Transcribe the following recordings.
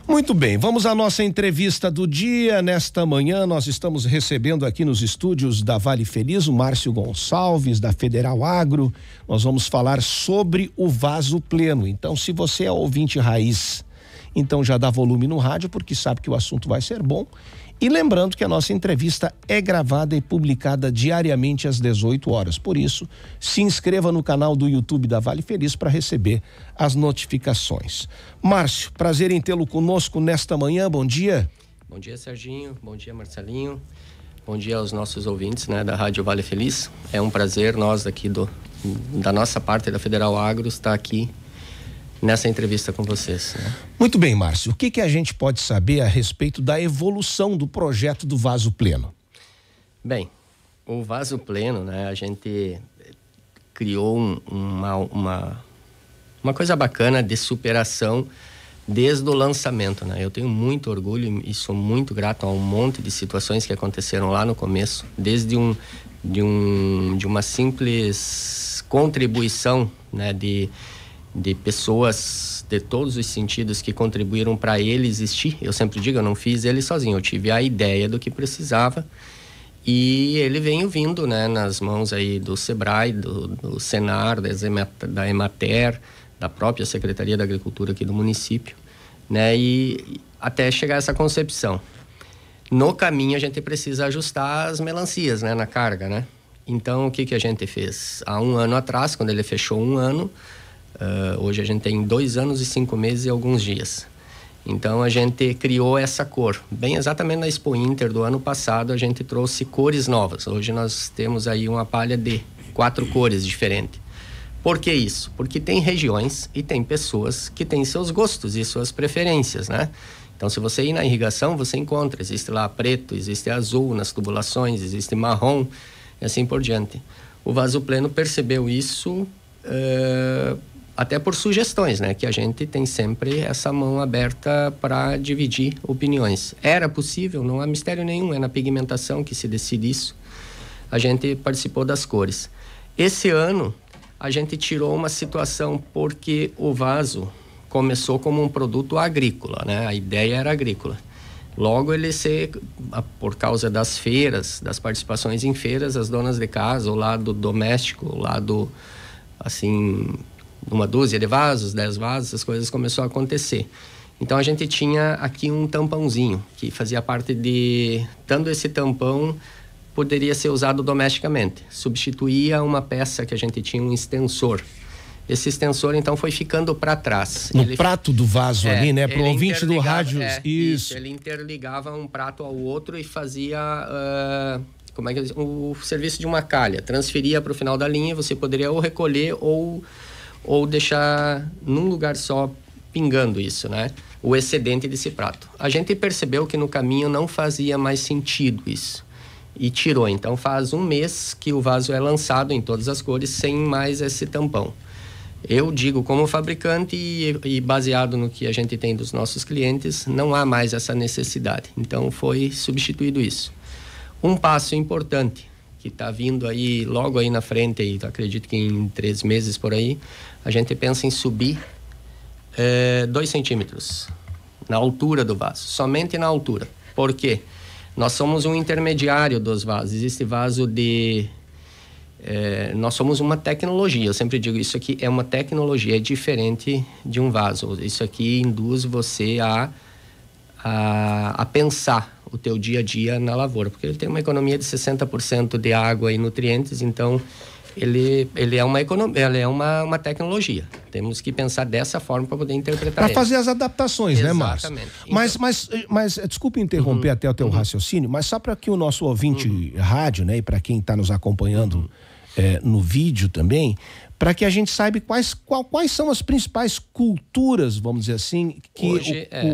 Muito bem, vamos à nossa entrevista do dia. Nesta manhã nós estamos recebendo aqui nos estúdios da Vale Feliz o Márcio Gonçalves, da Federal Agro. Nós vamos falar sobre o vaso pleno. Então, se você é ouvinte raiz, então já dá volume no rádio, porque sabe que o assunto vai ser bom. E lembrando que a nossa entrevista é gravada e publicada diariamente às 18 horas. Por isso, se inscreva no canal do YouTube da Vale Feliz para receber as notificações. Márcio, prazer em tê-lo conosco nesta manhã. Bom dia. Bom dia, Serginho. Bom dia, Marcelinho. Bom dia aos nossos ouvintes, da Rádio Vale Feliz. É um prazer nós aqui da nossa parte da Federal Agro estar aqui nessa entrevista com vocês. Muito bem, Márcio. O que a gente pode saber a respeito da evolução do projeto do Vaso Pleno? Bem, o Vaso Pleno, a gente criou uma coisa bacana de superação desde o lançamento, Eu tenho muito orgulho e sou muito grato a um monte de situações que aconteceram lá no começo, desde de uma simples contribuição, de pessoas de todos os sentidos que contribuíram para ele existir. Eu sempre digo, eu não fiz ele sozinho, eu tive a ideia do que precisava e ele veio vindo, nas mãos aí do Sebrae, do Senar, da Emater, da própria Secretaria da Agricultura aqui do município, e até chegar a essa concepção. No caminho a gente precisa ajustar as melancias, na carga, Então o que a gente fez? Há um ano atrás, quando ele fechou um ano, hoje a gente tem 2 anos e 5 meses e alguns dias. Então a gente criou essa cor. Bem exatamente na Expo Inter do ano passado a gente trouxe cores novas. Hoje nós temos aí uma palha de 4 cores diferentes. Por que isso? Porque tem regiões e tem pessoas que têm seus gostos e suas preferências, Então se você ir na irrigação você encontra, existe lá preto, existe azul nas tubulações, existe marrom e assim por diante. O Vaso Pleno percebeu isso até por sugestões, que a gente tem sempre essa mão aberta para dividir opiniões. Era possível, não há mistério nenhum, é na pigmentação que se decide isso. A gente participou das cores. Esse ano, a gente tirou uma situação porque o vaso começou como um produto agrícola, A ideia era agrícola. Logo por causa das feiras, das participações em feiras, as donas de casa, o lado doméstico, o lado, uma dúzia de vasos, 10 vasos, essas coisas começou a acontecer. Então a gente tinha aqui um tampãozinho que fazia parte dando esse tampão, poderia ser usado domesticamente. Substituía uma peça que a gente tinha, um extensor. Esse extensor então foi ficando para trás. No prato do vaso ali, Para o ouvinte do rádio. Isso. Ele interligava um prato ao outro e fazia o serviço de uma calha. Transferia para o final da linha, você poderia ou recolher ou deixar num lugar só pingando isso, o excedente desse prato. A gente percebeu que no caminho não fazia mais sentido isso e tirou. Então faz um mês que o vaso é lançado em todas as cores sem mais esse tampão. Eu digo como fabricante e baseado no que a gente tem dos nossos clientes, não há mais essa necessidade. Então foi substituído isso. Um passo importante que está vindo aí logo aí na frente, e acredito que em 3 meses por aí, a gente pensa em subir 2 centímetros na altura do vaso, somente na altura. Por quê? Nós somos um intermediário dos vasos. Existe vaso nós somos uma tecnologia. Eu sempre digo, isso aqui é uma tecnologia, é diferente de um vaso. Isso aqui induz você a pensar o teu dia a dia na lavoura, porque ele tem uma economia de 60% de água e nutrientes, então ele é uma tecnologia. Temos que pensar dessa forma para poder interpretar para fazer as adaptações, Márcio? Exatamente. Mas desculpe interromper até o teu raciocínio, mas só para que o nosso ouvinte rádio, e para quem está nos acompanhando no vídeo também, para que a gente saiba quais são as principais culturas, vamos dizer assim,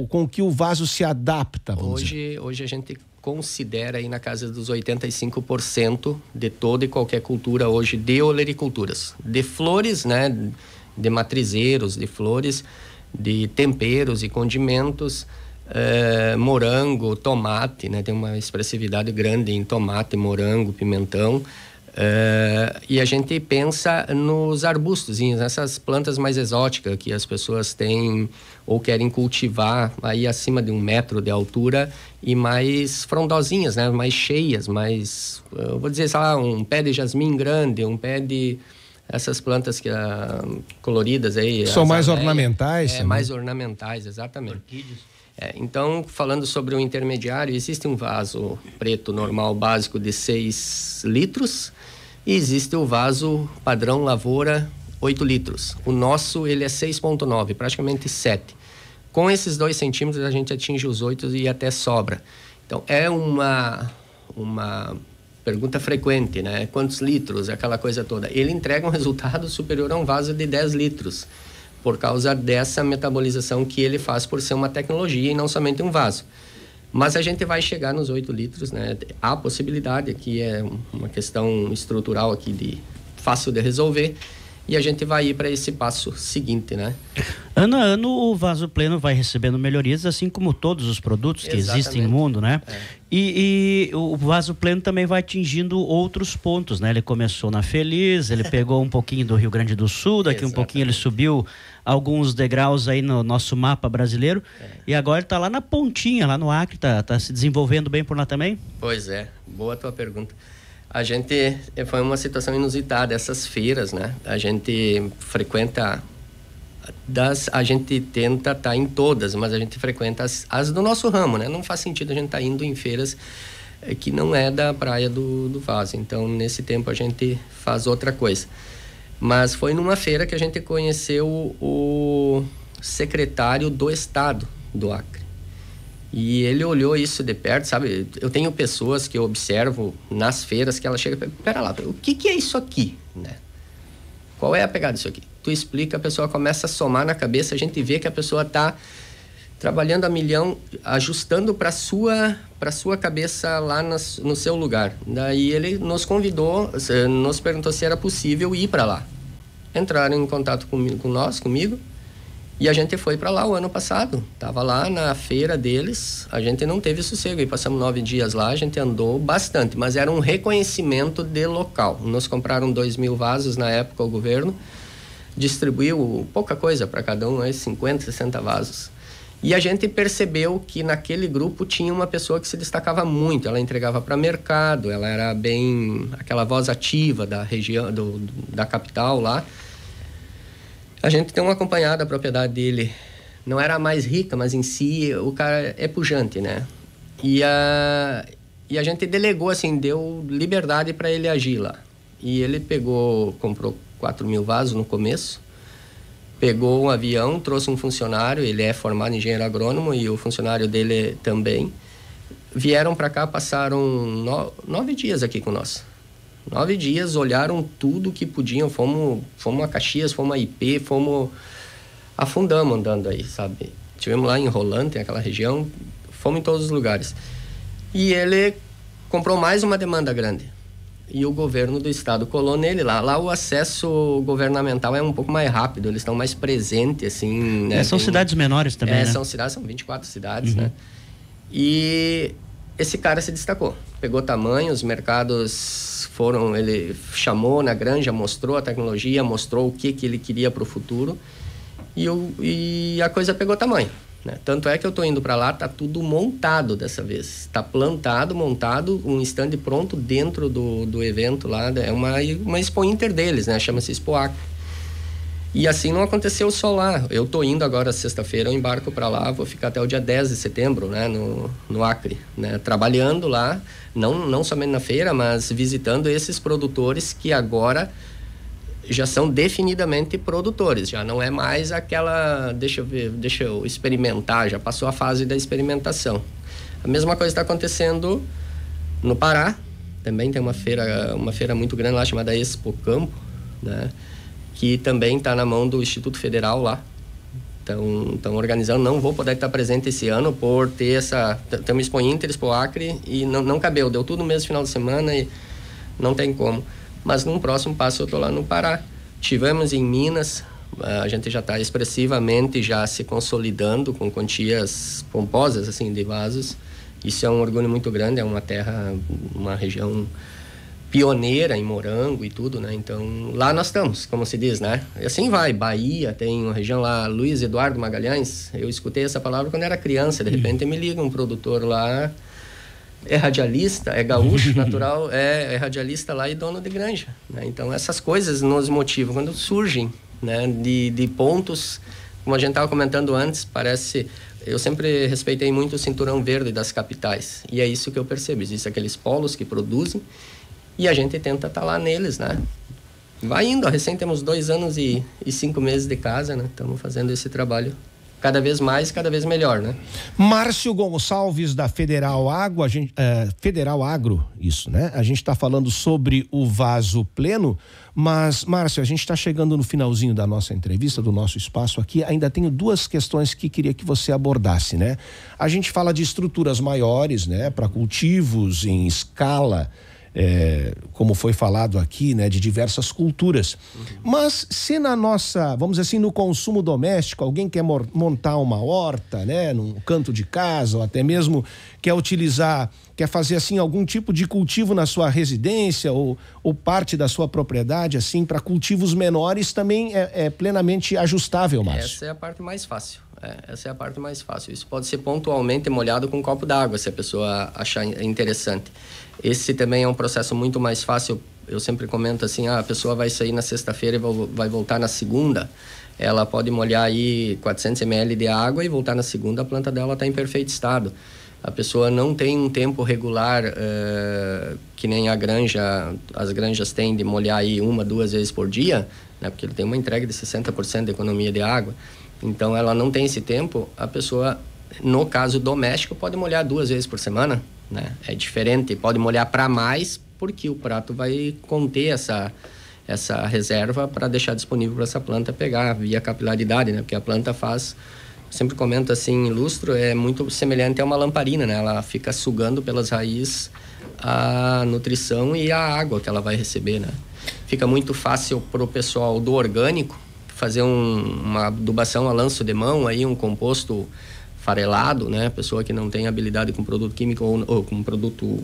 com que o vaso se adapta, Hoje a gente considera aí na casa dos 85% de toda e qualquer cultura hoje de olericulturas, de flores, de matrizeiros, de flores, de temperos e condimentos, morango, tomate, tem uma expressividade grande em tomate, morango, pimentão, E a gente pensa nos arbustos, nessas plantas mais exóticas que as pessoas têm ou querem cultivar aí acima de 1 metro de altura e mais frondosinhas, né? Mais cheias, mais, eu vou dizer, sei lá, um pé de jasmim grande, um pé de essas plantas que coloridas aí. São mais ornamentais. Mais ornamentais, exatamente. Orquídeas. Então, falando sobre o intermediário, existe um vaso preto normal básico de 6 litros e existe o vaso padrão lavoura 8 litros. O nosso, ele é 6,9, praticamente 7. Com esses 2 centímetros, a gente atinge os 8 e até sobra. Então, é uma pergunta frequente, né? Quantos litros, aquela coisa toda. Ele entrega um resultado superior a um vaso de 10 litros, por causa dessa metabolização que ele faz por ser uma tecnologia e não somente um vaso. Mas a gente vai chegar nos 8 litros, né? Há possibilidade, aqui é uma questão estrutural aqui fácil de resolver, e a gente vai ir para esse passo seguinte, né? Ano a ano o vaso pleno vai recebendo melhorias, assim como todos os produtos que existem no mundo, né? E o vaso pleno também vai atingindo outros pontos, né? Ele começou na Feliz, ele pegou um pouquinho do Rio Grande do Sul, daqui um pouquinho ele subiu alguns degraus aí no nosso mapa brasileiro, e agora ele está lá na pontinha, lá no Acre, tá se desenvolvendo bem por lá também? Pois é, boa tua pergunta. A gente, foi uma situação inusitada, essas feiras, né? A gente frequenta, a gente tenta estar em todas, mas a gente frequenta as do nosso ramo, né? Não faz sentido a gente estar indo em feiras que não é da praia do Vaso. Então, nesse tempo, a gente faz outra coisa. Mas foi numa feira que a gente conheceu o secretário do estado do Acre. E ele olhou isso de perto, sabe? Eu tenho pessoas que eu observo nas feiras que ela chega e pera lá, o que é isso aqui, né? Qual é a pegada disso aqui? Tu explica, a pessoa começa a somar na cabeça, a gente vê que a pessoa está trabalhando a milhão, ajustando para sua cabeça lá no seu lugar. Daí ele nos convidou, nos perguntou se era possível ir para lá. Entraram em contato comigo, e a gente foi para lá o ano passado. Tava lá na feira deles, a gente não teve sossego e passamos 9 dias lá, a gente andou bastante, mas era um reconhecimento de local. Nos compraram 2.000 vasos na época, o governo distribuiu pouca coisa para cada um, 50, 60 vasos. E a gente percebeu que naquele grupo tinha uma pessoa que se destacava muito, ela entregava para mercado, ela era bem aquela voz ativa da região, da capital lá. A gente tem acompanhado a propriedade dele, não era a mais rica, mas em si o cara é pujante, né? E a gente delegou, assim, deu liberdade para ele agir lá. E ele comprou 4.000 vasos no começo, pegou um avião, trouxe um funcionário, ele é formado em engenheiro agrônomo e o funcionário dele também. Vieram para cá, passaram 9 dias aqui com nós. 9 dias, olharam tudo que podiam, fomos a Caxias, fomos a IP, afundamos andando aí, sabe? Tivemos lá em Rolante, aquela região, fomos em todos os lugares. E ele comprou mais uma demanda grande. E o governo do estado colou nele lá. Lá o acesso governamental é um pouco mais rápido, eles estão mais presentes, assim, né? São cidades menores também, né? São 24 cidades, né? E esse cara se destacou. Pegou tamanho, os mercados ele chamou na granja, mostrou a tecnologia, mostrou o que ele queria para o futuro e a coisa pegou tamanho, né? Tanto é que eu estou indo para lá, tá tudo montado dessa vez, tá plantado, montado, um stand pronto dentro do evento lá, é uma Expo Inter deles, né? Chama-se Expo Acre. E assim não aconteceu só lá. Eu tô indo agora sexta-feira, eu embarco para lá, vou ficar até o dia 10 de setembro, né, no Acre, né, trabalhando lá, não somente na feira, mas visitando esses produtores que agora já são definidamente produtores, já não é mais aquela, deixa eu experimentar, já passou a fase da experimentação. A mesma coisa está acontecendo no Pará, também tem uma feira muito grande lá chamada Expo Campo, né, que também está na mão do Instituto Federal lá. Estão organizando, não vou poder estar presente esse ano por ter tem uma Expo Inter, Expo Acre, e não cabeu, deu tudo no mesmo final de semana e não tem como. Mas num próximo passo eu estou lá no Pará. Tivemos em Minas, a gente já está expressivamente já se consolidando com quantias pomposas, assim, de vasos. Isso é um orgulho muito grande, é uma terra, uma região pioneira em morango e tudo, né? Então, lá nós estamos, como se diz, né? E assim vai, Bahia, tem uma região lá, Luiz Eduardo Magalhães, eu escutei essa palavra quando era criança, de repente me liga um produtor lá, é radialista, é gaúcho, natural, é radialista lá e dono de granja, né? Então, essas coisas nos motivam quando surgem, né? De pontos, como a gente estava comentando antes, parece... Eu sempre respeitei muito o cinturão verde das capitais, e é isso que eu percebo, existem aqueles polos que produzem, e a gente tenta estar lá neles, né? Vai indo, recém temos 2 anos e 5 meses de casa, né? Estamos fazendo esse trabalho cada vez mais, cada vez melhor, né? Márcio Gonçalves, da Federal Agro, Federal Agro, isso, né? A gente está falando sobre o vaso pleno, mas, Márcio, a gente está chegando no finalzinho da nossa entrevista, do nosso espaço aqui, ainda tenho 2 questões que queria que você abordasse, né? A gente fala de estruturas maiores, né? Para cultivos em escala, como foi falado aqui, né, de diversas culturas. Mas se na nossa, vamos dizer assim, no consumo doméstico, alguém quer montar uma horta, né, num canto de casa, ou até mesmo quer fazer assim algum tipo de cultivo na sua residência ou parte da sua propriedade, assim, para cultivos menores, também é plenamente ajustável, Márcio. Essa é a parte mais fácil. Essa é a parte mais fácil. Isso pode ser pontualmente molhado com um copo d'água, se a pessoa achar interessante. Esse também é um processo muito mais fácil. Eu sempre comento assim, a pessoa vai sair na sexta-feira e vai voltar na segunda. Ela pode molhar aí 400 ml de água e voltar na segunda, a planta dela está em perfeito estado. A pessoa não tem um tempo regular, que nem as granjas têm de molhar aí 1, 2 vezes por dia, né? Porque ele tem uma entrega de 60% de economia de água. Então, ela não tem esse tempo. A pessoa, no caso doméstico, pode molhar 2 vezes por semana, né? É diferente, pode molhar para mais, porque o prato vai conter essa reserva para deixar disponível para essa planta pegar via capilaridade, né? Porque a planta faz, sempre comento assim, lustro, é muito semelhante a uma lamparina, né? Ela fica sugando pelas raízes a nutrição e a água que ela vai receber, né? Fica muito fácil pro pessoal do orgânico fazer uma adubação a lanço de mão, aí um composto farelado, né? Pessoa que não tem habilidade com produto químico ou com produto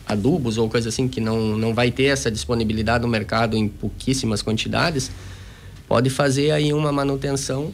adubos ou coisa assim, que não vai ter essa disponibilidade no mercado em pouquíssimas quantidades, pode fazer aí uma manutenção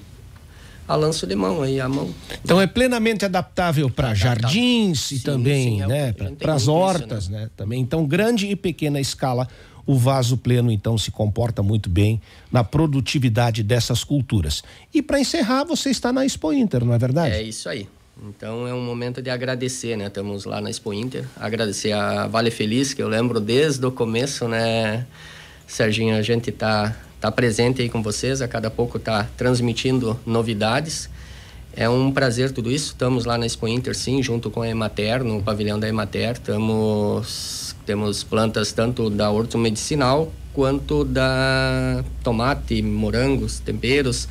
a lanço de mão, aí à mão. Então é plenamente adaptável para jardins e também, sim, né, para as hortas, isso, né? Também. Então, grande e pequena escala, o vaso pleno então se comporta muito bem na produtividade dessas culturas. E para encerrar, você está na Expo Inter, não é verdade? É isso aí. Então é um momento de agradecer, né? Estamos lá na Expo Inter, agradecer a Vale Feliz, que eu lembro desde o começo, né, Serginho, a gente tá presente aí com vocês, a cada pouco tá transmitindo novidades. É um prazer tudo isso. Estamos lá na Expo Inter, sim, junto com a Emater, no pavilhão da Emater. Temos plantas tanto da hortomedicinal quanto da tomate, morangos, temperos.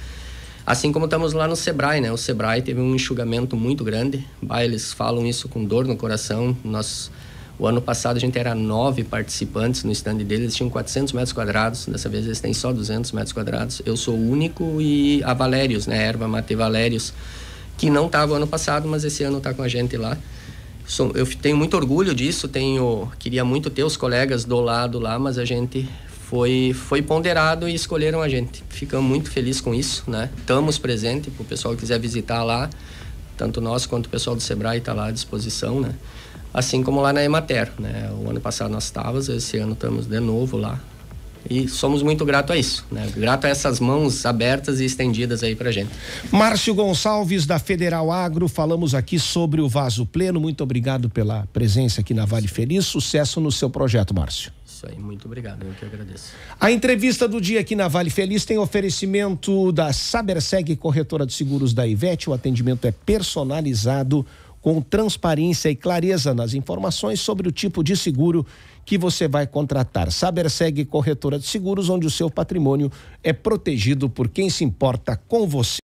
Assim como estamos lá no Sebrae, né? O Sebrae teve um enxugamento muito grande. Eles falam isso com dor no coração. O ano passado a gente era 9 participantes no stand deles, eles tinham 400 metros quadrados, dessa vez eles têm só 200 metros quadrados. Eu sou o único, e a Valérios, né? Erva Mate Valérios, que não estava ano passado, mas esse ano está com a gente lá. Eu tenho muito orgulho disso, queria muito ter os colegas do lado lá, mas a gente foi ponderado e escolheram a gente. Ficamos muito felizes com isso, né? Estamos presentes para o pessoal que quiser visitar lá, tanto nós quanto o pessoal do Sebrae está lá à disposição, né? Assim como lá na Emater, né? O ano passado nós estávamos, esse ano estamos de novo lá. E somos muito gratos a isso, né? Grato a essas mãos abertas e estendidas aí pra gente. Márcio Gonçalves, da Federal Agro, falamos aqui sobre o vaso pleno. Muito obrigado pela presença aqui na Vale Feliz. Sucesso no seu projeto, Márcio. Isso aí, muito obrigado, eu que agradeço. A entrevista do dia aqui na Vale Feliz tem oferecimento da Saberseg, corretora de seguros da Ivete. O atendimento é personalizado, com transparência e clareza nas informações sobre o tipo de seguro que você vai contratar. Saberseg, corretora de seguros, onde o seu patrimônio é protegido por quem se importa com você.